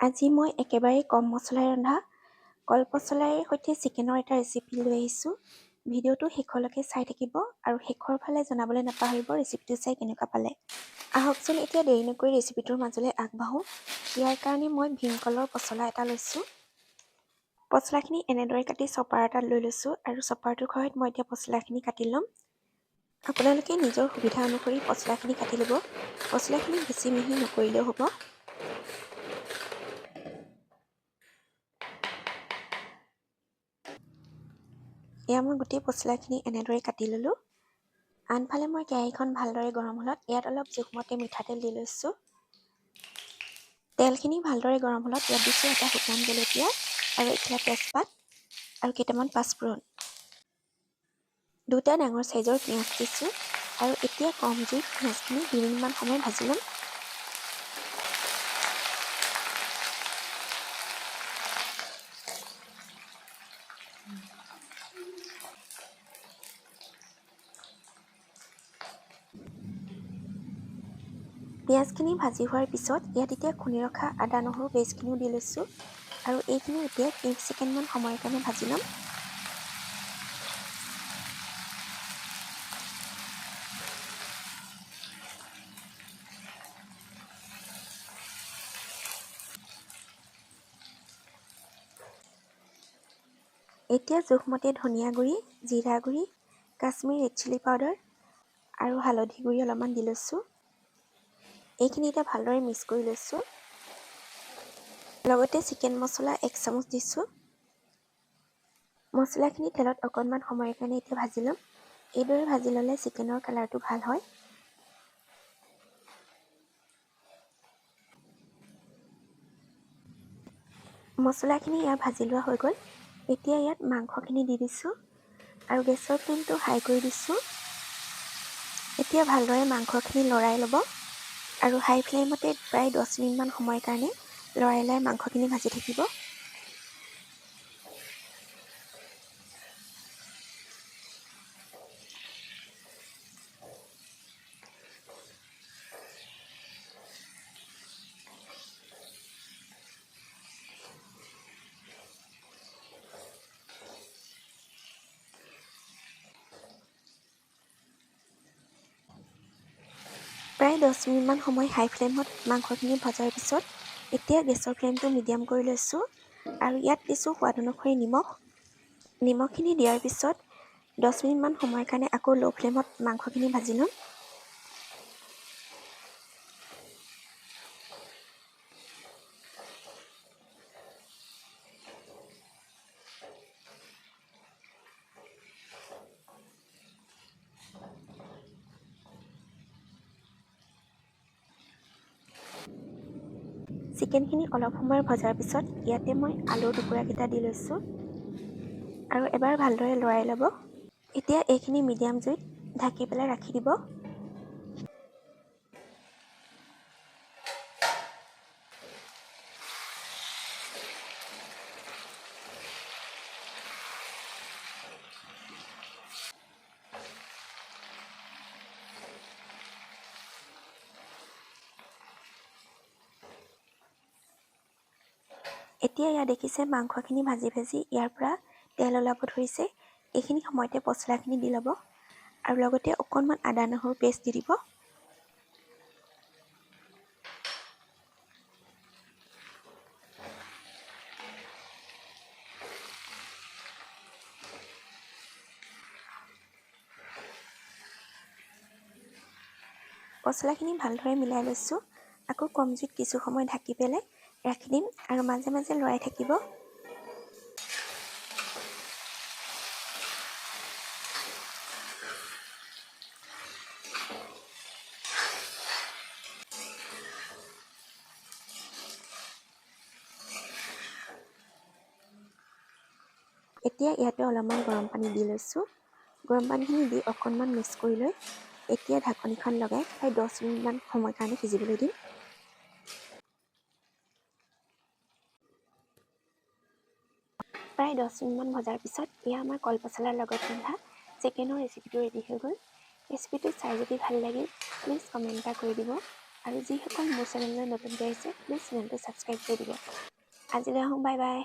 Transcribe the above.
আজি মই একেবাৰে কম মছলাই ৰন্ধা কলপচলাৰ সৈতে চিকেনৰ এটা ৰেচিপি লৈ আহিছোঁ। ভিডিঅ'টো শেষলৈকে চাই থাকিব আৰু শেষৰ ফালে জনাবলৈ নাপাহৰিব ৰেচিপিটো চাই কেনেকুৱা পালে। আহকচোন এতিয়া দেৰি নকৰি ৰেচিপিটোৰ মাজলৈ আগবাঢ়োঁ। ইয়াৰ কাৰণে মই ভীমকলৰ পচলা এটা লৈছোঁ। পচলাখিনি এনেদৰে কাটি চপাৰ এটাত লৈ লৈছোঁ আৰু চপাৰটোৰ সহায়ত মই এতিয়া পচলাখিনি কাটি ল'ম। আপোনালোকে নিজৰ সুবিধা অনুসৰি পচলাখিনি কাটি ল'ব। পচলাখিনি বেছি মিহি নকৰিলেও হ'ব। এয়া মই গোটেই পচলাখিনি এনেদৰে কাটি ল'লোঁ। আনফালে মই কেৰাহীখন ভালদৰে গৰম হ'লত ইয়াত অলপ জোখমতে মিঠাতেল দি লৈছোঁ। তেলখিনি ভালদৰে গৰম হ'লত ইয়াত দিছোঁ এটা শুকান জলকীয়া আৰু এতিয়া তেজপাত আৰু কেইটামান পাঁচফোৰণ। দুটা ডাঙৰ চাইজৰ পিঁয়াজ দিছোঁ আৰু এতিয়া কম জুইত পিঁয়াজখিনি 2 মিনিটমান সময় ভাজি ল'ম। পিঁয়াজখিনি ভাজি হোৱাৰ পিছত ইয়াত এতিয়া খুন্দি ৰখা আদা নহৰু পেষ্টখিনিও দি লৈছোঁ আৰু এইখিনি এতিয়া 30 ছেকেণ্ডমান সময়ৰ কাৰণে ভাজি ল'ম। এতিয়া জোখমতে ধনিয়া গুড়ি, জিৰা গুড়ি, কাশ্মীৰ ৰেড চিলি পাউডাৰ আৰু হালধি গুড়ি অলপমান দি লৈছোঁ। এইখিনি এতিয়া ভালদৰে মিক্স কৰি লৈছোঁ। লগতে চিকেন মছলা 1 চামুচ দিছোঁ। মছলাখিনি তেলত অকণমান সময়ৰ কাৰণে এতিয়া ভাজি ল'ম। এইদৰে ভাজি ল'লে চিকেনৰ কালাৰটো ভাল হয়। মছলাখিনি ইয়াত ভাজি লোৱা হৈ গ'ল। এতিয়া ইয়াত মাংসখিনি দি দিছোঁ আৰু গেছৰ ফ্লেমটো হাই কৰি দিছোঁ। এতিয়া ভালদৰে মাংসখিনি লৰাই ল'ব আৰু হাই ফ্লেমতে প্ৰায় 10 মিনিটমান সময়ৰ কাৰণে লৰাই মাংসখিনি ভাজি থাকিব। প্ৰায় 10 মিনিটমান সময় হাই ফ্লেমত মাংসখিনি ভজাৰ পিছত এতিয়া গেছৰ ফ্লেমটো মিডিয়াম কৰি লৈছোঁ আৰু ইয়াত দিছোঁ সোৱাদ অনুসৰি নিমখ। নিমখখিনি দিয়াৰ পিছত 10 মিনিটমান সময়ৰ কাৰণে আকৌ ল' ফ্লেমত মাংসখিনি ভাজি ল'ম। চিকেনখিনি অলপ সময় ভজাৰ পিছত ইয়াতে মই আলুৰ টুকুৰাকেইটা দি লৈছোঁ আৰু এবাৰ ভালদৰে লৰাই ল'ব। এতিয়া এইখিনি মিডিয়াম জুইত ঢাকি পেলাই ৰাখি দিব। এতিয়া ইয়াত দেখিছে মাংসখিনি ভাজি ইয়াৰ পৰা তেল ওলাব ধৰিছে। এইখিনি সময়তে পচলাখিনি দি ল'ব আৰু লগতে অকণমান আদা নহৰু পেষ্ট দি দিব। পচলাখিনি ভালদৰে মিলাই লৈছোঁ। আকৌ কম জুইত কিছু সময় ঢাকি পেলাই ৰাখি দিম আৰু মাজে মাজে লৰাই থাকিব। এতিয়া ইয়াতে অলপমান গৰম পানী দি লৈছোঁ। গৰম পানীখিনি দি অকণমান মিক্স কৰি লৈ এতিয়া ঢাকনিখন লগাই প্ৰায় 10 মিনিটমান সময় কাৰণে সিজিবলৈ দিম। প্ৰায় 10 মিনিটমান ভজাৰ পিছত এয়া আমাৰ কলপচলাৰ লগত ৰন্ধা চিকেনৰ ৰেচিপিটো ৰেডি হৈ গ'ল। ৰেচিপিটো চাই যদি ভাল লাগিল প্লিজ কমেণ্ট এটা কৰি দিব আৰু যিসকল মোৰ চেনেললৈ নতুনকৈ আহিছে প্লিজ চেনেলটো ছাবস্ক্ৰাইব কৰি দিব আজিলৈ আহোঁ বাই বাই